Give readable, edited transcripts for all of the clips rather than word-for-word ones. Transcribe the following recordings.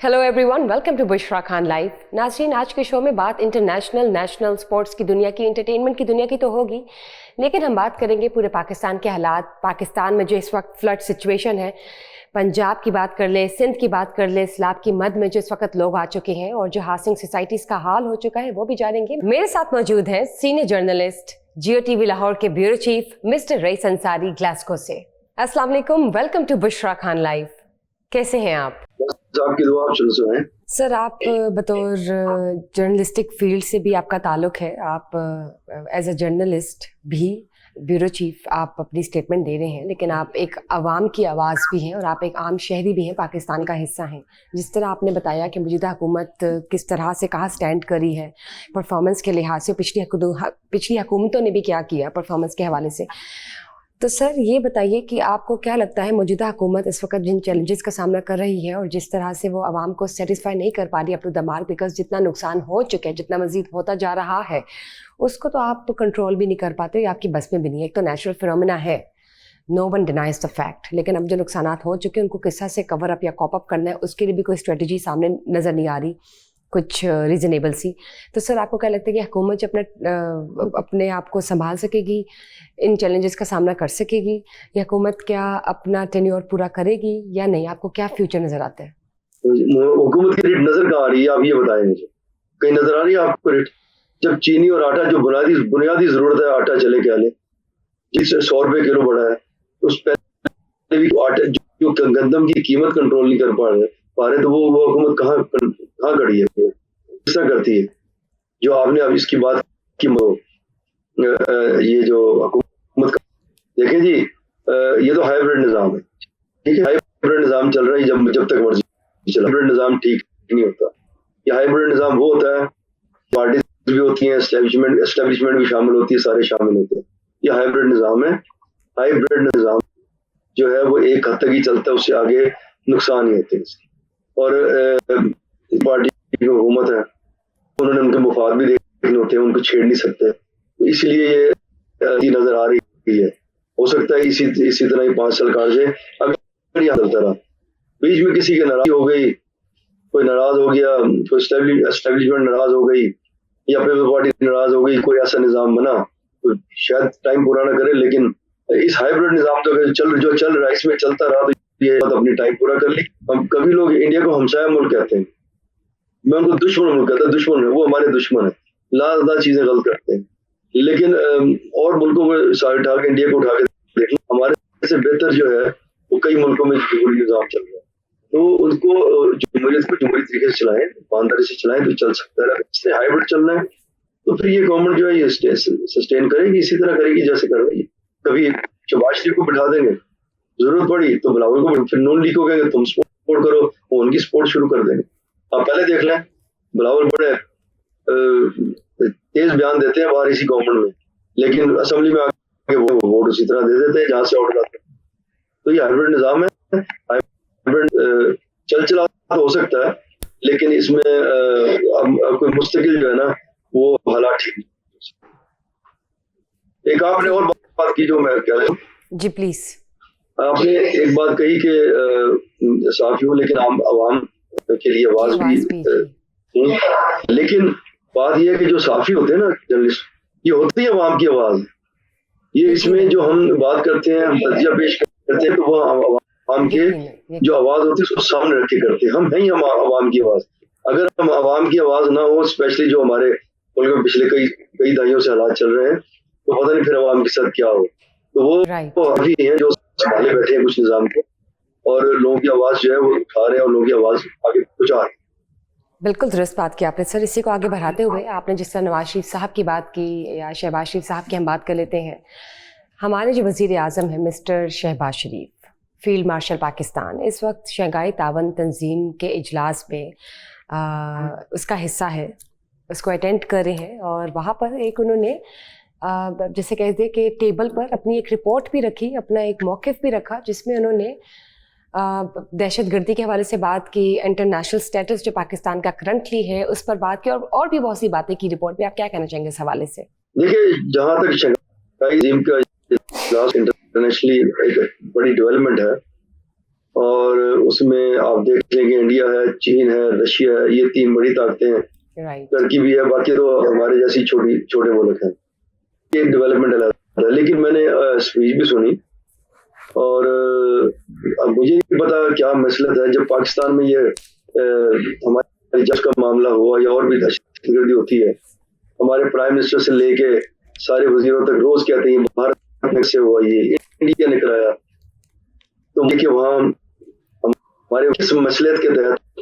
Hello everyone, welcome to Bushra Khan live. नाज़रीन, आज के शो में बात इंटरनेशनल नेशनल स्पोर्ट्स की दुनिया की, एंटरटेनमेंट की दुनिया की तो होगी, लेकिन हम बात करेंगे पूरे पाकिस्तान के हालात। पाकिस्तान में जो इस वक्त फ्लड सिचुएशन है, पंजाब की बात कर ले, सिंध की बात कर ले, सैलाब की मद में जो इस वक्त लोग आ चुके हैं और जो हाउसिंग सोसाइटीज़ का हाल हो चुका है, वो भी जानेंगे। मेरे साथ मौजूद हैं senior journalist, Geo TV Lahore के bureau chief mister Rais Ansari Glasgow से। अस्सलाम वालेकुम, welcome to Bushra Khan live. कैसे हैं आप? आपकी दुआ आप सुन हैं। सर, आप बतौर जर्नलिस्टिक फील्ड से भी आपका ताल्लुक है, आप एज अ जर्नलिस्ट भी, ब्यूरो चीफ आप अपनी स्टेटमेंट दे रहे हैं, लेकिन आप एक आवाम की आवाज़ भी हैं और आप एक आम शहरी भी हैं, पाकिस्तान का हिस्सा हैं। जिस तरह आपने बताया कि मौजूदा हुकूमत किस तरह से कहाँ स्टैंड करी है परफॉर्मेंस के लिहाज से, पिछली हुकूमतों ने भी क्या किया परफॉर्मेंस के हवाले से, तो सर ये बताइए कि आपको क्या लगता है मौजूदा हुकूमत इस वक्त जिन चैलेंजेस का सामना कर रही है और जिस तरह से वो आवाम को सेटिस्फाई नहीं कर पा रही up to the mark, because जितना नुकसान हो चुका है, जितना मजीद होता जा रहा है, उसको तो आप कंट्रोल भी नहीं कर पाते, आपकी बस में भी नहीं है। एक तो नेचुरल फिनोमेना है, no one denies the fact, लेकिन अब जो नुकसान हो चुके हैं उनको किस तरह से कवर अप या कॉप अप करना है, उसके लिए भी कोई स्ट्रेटजी सामने नज़र नहीं आ रही कुछ रीजनेबल सी। तो सर आपको क्या लगता है कि हुकूमत अपने आप को संभाल सकेगी, इन चैलेंजेस का सामना कर सकेगी, या हुकूमत क्या अपना टेन्योर पूरा करेगी या नहीं? आपको क्या फ्यूचर नज़र आता है? हुकूमत की रेट नजर कहाँ आ रही है, आप ये बताएं मुझे। कहीं नजर आ रही है आपको रेट? जब चीनी और आटा जो बुनियादी जरूरत है, आटा चले क्या ले, जिससे 100 रुपए किलो बढ़ा है, उस पहले भी आटा जो गंदम की कीमत कंट्रोल नहीं कर पा रहे, तो वो हुकूमत कहाँ खड़ी है, किस तरह करती है? जो आपने अब इसकी बात की, ये जो हुकूमत का देखें जी, ये तो हाइब्रिड निज़ाम है, ठीक है। हाइब्रिड निज़ाम चल रहा है जब तक मर्जी चला। हाइब्रिड निज़ाम ठीक नहीं होता। ये हाइब्रिड निज़ाम वो होता है, पार्टीज भी होती हैं, एस्टेब्लिशमेंट भी शामिल होती है, सारे शामिल होते हैं। ये हाइब्रिड निज़ाम है। हाइब्रिड निज़ाम जो है वो एक हद तक ही चलता है, उससे आगे नुकसान ही होते हैं इसके। और पार्टी की हुकूमत है, उन्होंने उनके मुफाद भी देखने होते हैं, उनको छेड़ नहीं सकते, तो इसलिए ये नजर आ रही है। हो सकता है इसी तरह ही 5 साल काट जाए। अगर यहाँ चलता रहा, बीच में किसी की नाराजगी हो गई, कोई नाराज हो गया, कोई एस्टेब्लिशमेंट नाराज हो गई या पीपल्स पार्टी नाराज हो गई, कोई ऐसा निज़ाम बना तो शायद टाइम पूरा ना करे, लेकिन इस हाइब्रिड निज़ाम तो जो चल रहा है, इसमें चलता रहा तो ये अपनी टाइम पूरा कर ली। हम कभी लोग इंडिया को हमसाया मुल्क कहते हैं, मैं उनको दुश्मन मुल्क कहता, दुश्मन है वो, हमारे दुश्मन है, लाजदा चीजें गलत करते हैं। लेकिन और मुल्कों को सारे उठा के, इंडिया को उठा के देख, हमारे से बेहतर जो है वो कई मुल्कों में जमहूरी निज़ाम चल रहा है, तो उनको जमहूरियत को जमहूरी तरीके से चलाएं, ईमानदारी से चलाएं तो चल सकता है। इससे हाइब्रिड चलना है तो फिर ये गवर्नमेंट जो है ये सस्टेन करेगी, इसी तरह करेगी जैसे कर रही है। कभी शहबाज शरीफ को बिठा देंगे, जरूरत पड़ी तो बिलावल को, फिर नून लीग को कहेंगे तुम सपोर्ट करो, वो उनकी सपोर्ट शुरू कर देंगे। आप पहले देख लें, बिलावल बड़े तेज बयान देते हैं बाहर इसी गवर्नमेंट में, लेकिन असेंबली में आके वो वोट उसी तरह दे देते हैं जहां से ऑर्डर आते हैं। तो ये हाइब्रिड निज़ाम है। हाइब्रिड चला तो हो सकता है, लेकिन इसमें अब कोई मुस्तकिल जो है ना वो हालात ठीक नहीं। एक आपने और बात की जो मैं कह रहा हूँ जी प्लीज। आपने एक बात कही कि साफी हूँ लेकिन आवाम के लिए आवाज भी, लेकिन बात यह है कि जो साफी होते हैं ना जर्नलिस्ट, ये होती है आवाम की आवाज। ये इसमें जो हम बात करते हैं, हम तजिया पेश करते हैं, तो वो आवाम के जो आवाज होती है उसको सामने रख के करते हैं। हम हैं ही हम आवाम की आवाज। अगर हम आवाम की आवाज ना हो, स्पेशली जो हमारे मुल्क में पिछले कई दहाइयों से हालात चल रहे हैं, तो पता नहीं फिर आवाम के साथ क्या हो। तो वो अभी हैं जो संभाले बैठे हैं कुछ निज़ाम को, और लोगों की आवाज जो है वो उठा रहे हैं और लोगों की आवाज आगे पहुंचा रहे हैं। बिल्कुल दुरुस्त बात की आपने सर। इसी को आगे बढ़ाते हुए आपने जिस तरह नवाज शरीफ साहब की बात की या शहबाज शरीफ साहब की हम बात कर लेते हैं, हमारे जो वज़ीर आज़म हैं मिस्टर शहबाज शरीफ, फील्ड मार्शल पाकिस्तान, इस वक्त शंघाई तावन तंजीम के इजलास में उसका हिस्सा है, उसको अटेंड कर रहे हैं, और वहाँ पर एक उन्होंने जैसे कहते हैं कि टेबल पर अपनी एक रिपोर्ट भी रखी, अपना एक मौक़िफ़ भी रखा, जिसमें उन्होंने दहशतगर्दी के हवाले से बात की, इंटरनेशनल स्टेटस जो पाकिस्तान का करंटली है उस पर बात की, और भी बहुत सी बातें की रिपोर्ट में। आप क्या कहना चाहेंगे इस हवाले से? देखिए, जहाँ तक शंघाई तंजीम का इंटरनेशनली एक बड़ी डेवलपमेंट है, اور اس میں آپ دیکھ لیں کہ انڈیا ہے, چین ہے, رشیا ہے, یہ 3 بڑی طاقتیں ہیں. ترکی بھی ہے, باقی تو ہمارے جیسی چھوٹے ملک ہیں. یہ ڈیولپمنٹ ہے. لیکن میں نے اسپیچ بھی سنی اور اب مجھے نہیں پتا کیا مسئلہ ہے. جب پاکستان میں یہ ہمارے جج کا معاملہ ہوا یا اور بھی دہشت گردی ہوتی ہے, ہمارے پرائم منسٹر سے لے کے سارے وزیروں تک روز کہتے ہیں بھارت سے ہوا, یہ انڈیا نے کرایا. تو کہ وہاں ہمارے کس مصلحت کے تحت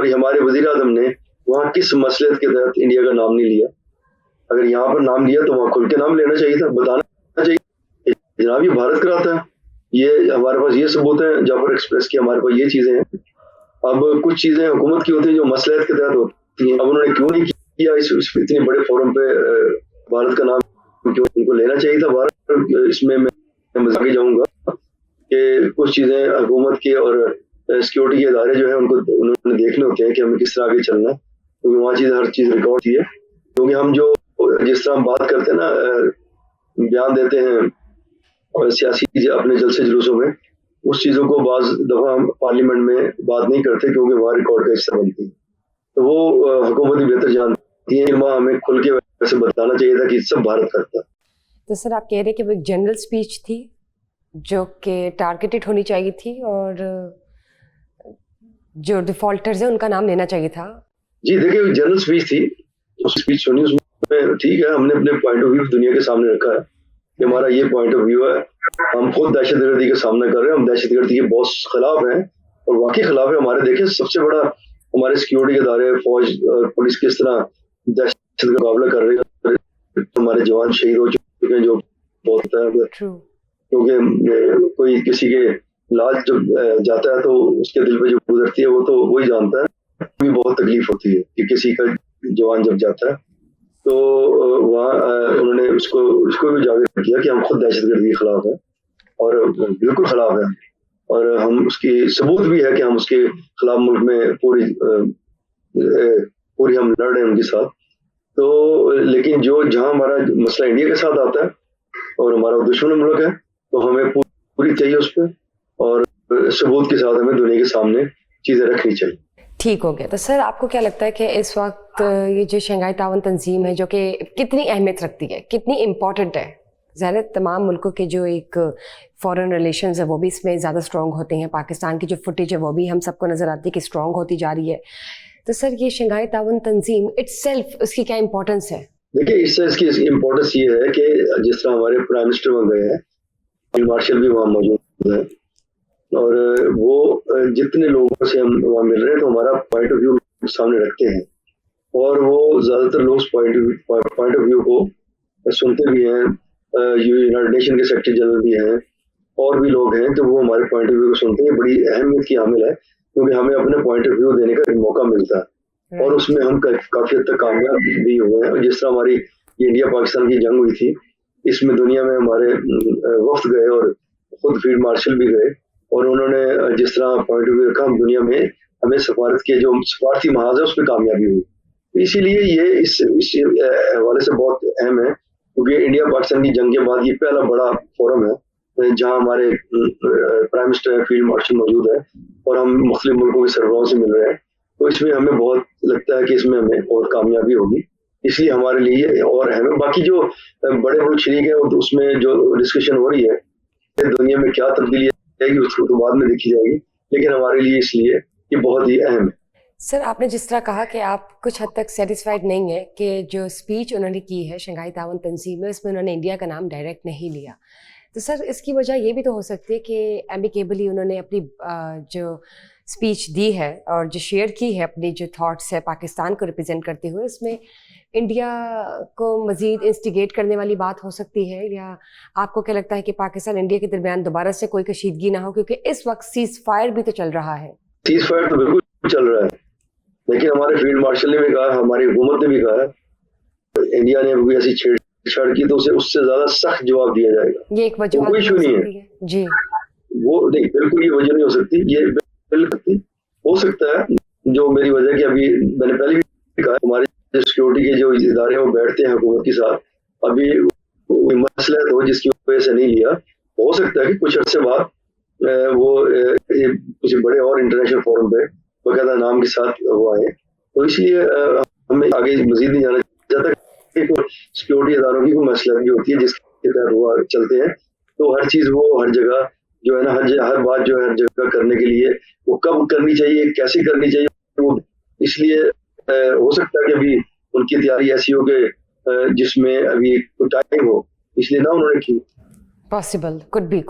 ہمارے وزیر اعظم نے وہاں کس مصلحت کے تحت انڈیا کا نام نہیں لیا. اگر یہاں پر نام لیا تو وہاں کھل کے نام لینا چاہیے تھا, بتانا چاہیے جناب یہ بھارت کراتا ہے. یہ ہمارے پاس یہ ثبوت ہے جعفر ایکسپریس کی, ہمارے پاس یہ چیزیں ہیں. اب کچھ چیزیں حکومت کی ہوتی ہیں جو مصلحت کے تحت ہوتی ہیں. اب انہوں نے کیوں نہیں کیا اس اتنے بڑے فورم پہ بھارت کا نام, کیوں ان کو لینا چاہیے تھا بھارت. اس میں مزاقی جاؤں گا کہ کچھ چیزیں حکومت کی اور سیکورٹی کے ادارے جو ہیں انہوں نے دیکھنے ہوتے ہیں کہ ہمیں کس طرح آگے چلنا ہے, کیونکہ وہاں چیز ہر چیز ریکارڈ کی ہے. کیونکہ ہم جو جس طرح ہم بات کرتے ہیں نا, بیان دیتے ہیں اور سیاسی اپنے جلسے جلوسوں میں, اس چیزوں کو بعض دفعہ ہم پارلیمنٹ میں بات نہیں کرتے کیونکہ وہاں ریکارڈ کا حصہ بنتی ہے. تو وہ حکومت ہی بہتر جانتی ہیں, وہاں ہمیں کھل کے ویسے بتانا چاہیے تھا کہ سب بھارت کرتا ہے. تو سر آپ کہہ رہے کہ وہ ایک جنرل اسپیچ تھی جو کہ ٹارگیٹڈ ہونی چاہیے تھی اور جو ڈیفالٹرز ہیں ان کا نام لینا چاہیے تھا. جی دیکھیے جنرل اسپیچ تھی, اس اسپیچ سنی, اس میں ٹھیک ہے ہم نے اپنے پوائنٹ آف ویو دنیا کے سامنے رکھا ہے کہ ہمارا یہ پوائنٹ آف ویو ہے. ہم خود دہشت گردی کا سامنا کر رہے ہیں, ہم دہشت گردی کے بہت خلاف ہیں اور واقعی خلاف ہے. ہمارے دیکھیں سب سے بڑا ہمارے سیکورٹی کے ادارے, فوج اور پولیس کس طرح دہشت کا مقابلہ کر رہی ہے. ہمارے جوان شہید ہو چکے ہیں جو بہت ہے, کیونکہ کوئی کسی کے لاج جب جاتا ہے تو اس کے دل پہ جو گزرتی ہے وہ تو وہی جانتا ہے. بھی بہت تکلیف ہوتی ہے کہ کسی کا جوان جب جاتا ہے. تو وہاں انہوں نے اس کو بھی اجاگر کیا کہ ہم خود دہشت گردی کے خلاف ہیں اور بالکل خلاف ہیں, اور ہم اس کی ثبوت بھی ہے کہ ہم اس کے خلاف ملک میں پوری ہم لڑ رہے ہیں ان کے ساتھ. تو لیکن جہاں ہمارا مسئلہ انڈیا کے ساتھ آتا ہے اور ہمارا دشمن ملک ہے تو ہمیں پوری چاہیے اس پہ, اور ثبوت کے ساتھ ہمیں دنیا کے سامنے چیزیں رکھنی چاہیے. ٹھیک ہو گیا. تو سر آپ کو کیا لگتا ہے کہ اس وقت یہ جو شنگھائی تعاون تنظیم ہے جو کہ کتنی اہمیت رکھتی ہے, کتنی امپورٹنٹ ہے؟ ظاہر تمام ملکوں کے جو ایک فارن ریلیشنز ہے وہ بھی اس میں زیادہ اسٹرانگ ہوتے ہیں. پاکستان کی جو فوٹیج ہے وہ بھی ہم سب کو نظر آتی ہے کہ اسٹرانگ ہوتی جا رہی ہے. تو سر یہ شنگھائی تعاون تنظیم اٹس سیلف اس کی کیا امپورٹنس ہے؟ دیکھیے اس کی امپورٹنس یہ ہے کہ جس طرح ہمارے پرائم منسٹر وہاں گئے ہیں, فیلڈ مارشل بھی وہاں موجود ہے, اور وہ جتنے لوگوں سے ہم وہاں مل رہے ہیں تو ہمارا پوائنٹ آف ویو سامنے رکھتے ہیں, اور وہ زیادہ تر لوگ پوائنٹ آف ویو کو سنتے بھی ہیں. یونائیٹڈ نیشن کے سیکرٹری جنرل بھی ہیں اور بھی لوگ ہیں تو وہ ہمارے پوائنٹ آف ویو کو سنتے ہیں. بڑی اہمیت کی حامل ہے کیونکہ ہمیں اپنے پوائنٹ آف ویو دینے کا ایک موقع ملتا ہے اور اس میں ہم کافی حد تک کامیاب بھی ہوئے ہیں. اور جس طرح ہماری انڈیا پاکستان کی جنگ ہوئی تھی, اس میں دنیا میں ہمارے وفد گئے اور خود فیلڈ مارشل بھی گئے, اور انہوں نے جس طرح پوائنٹ آف ویو رکھا, ہم دنیا میں ہمیں سفارت کے جو سفارتی محاذ ہے اس پہ کامیابی ہوئی. اسی لیے یہ اس حوالے سے بہت اہم ہے کیونکہ انڈیا پاکستان کی جنگ کے بعد یہ پہلا بڑا فورم ہے جہاں ہمارے پرائم منسٹر فیلڈ مارشل موجود ہے اور ہم مختلف ملکوں کے سربراہوں سے مل رہے ہیں. تو اس میں ہمیں بہت لگتا ہے کہ اس میں ہمیں بہت کامیابی ہوگی, اس لیے ہمارے لیے یہ اور اہم ہے. باقی جو بڑے ملک شریک ہیں اس میں جو ڈسکشن ہو رہی ہے دنیا میں کیا تبدیلی آئے گی اس کو تو بعد میں دیکھی جائے گی, لیکن ہمارے لیے اس لیے یہ بہت ہی اہم ہے. سر آپ نے جس طرح کہا کہ آپ کچھ حد تک سیٹسفائڈ نہیں ہیں کہ جو اسپیچ انہوں نے کی ہے شنگھائی تعاون تنظیم میں اس میں انہوں نے انڈیا کا نام ڈائریکٹ نہیں لیا, تو سر اس کی وجہ یہ بھی تو ہو سکتی ہے کہ ایمیکیبلی انہوں نے اپنی جو اسپیچ دی ہے اور جو شیئر کی ہے اپنی جو تھاٹس ہے پاکستان کو ریپرزینٹ کرتے ہوئے, اس میں انڈیا کو مزید انسٹیگیٹ کرنے والی بات ہو سکتی ہے, یا آپ کو کیا لگتا ہے کہ پاکستان انڈیا کے درمیان دوبارہ سے کوئی کشیدگی نہ ہو کیونکہ اس وقت سیز فائر بھی تو چل رہا ہے؟ سیز فائر تو بالکل چل رہا ہے, لیکن ہمارے فیلڈ مارشل نے بھی کہا, ہماری حکومت نے بھی کہا انڈیا نے کوئی ایسی چھیڑ چھاڑ کی تو اسے اس سے زیادہ سخت جواب دیا جائے گا. یہ ایک وجہ کوئی ایشو نہیں ہے جی, وہ نہیں بالکل یہ وجہ نہیں ہو سکتی. یہ بالکل ہو سکتا ہے جو میری وجہ کہ ابھی میں نے پہلے بھی کہا ہمارے جو سیکورٹی کے جو ادارے ہیں وہ بیٹھتے ہیں حکومت کے ساتھ, ابھی مسئلہ ہو جس کی وجہ سے نہیں لیا, ہو سکتا ہے کہ کچھ عرصے بعد वो किसी बड़े और इंटरनेशनल फोरम पे बाकायदा नाम के साथ वो आए, तो इसलिए हमें आगे मजीद नहीं जाना चाहता कि सिक्योरिटी इदारों की कोई मसला भी होती है जिसके तहत वो चलते हैं, तो हर चीज़ वो हर जगह जो है ना, हर बात जो है हर जगह करने के लिए वो कब करनी चाहिए, कैसे करनी चाहिए, वो इसलिए हो सकता है कि अभी उनकी तैयारी ऐसी हो कि जिसमें अभी टाइम हो, इसलिए ना उन्होंने की। पॉसिबल, कुड बी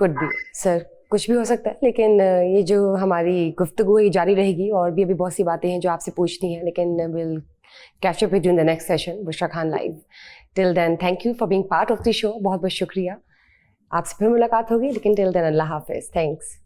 सर, कुछ भी हो सकता है, लेकिन ये जो हमारी गुफ्तगू है ये जारी रहेगी और भी अभी बहुत सी बातें हैं जो आपसे पूछनी है, लेकिन will catch up with you in the next session, Bushra Khan live. Till then thank you for being part of the show, बहुत बहुत शुक्रिया। आपसे फिर मुलाकात होगी, लेकिन टिल देन अल्लाह हाफिज़, थैंक्स।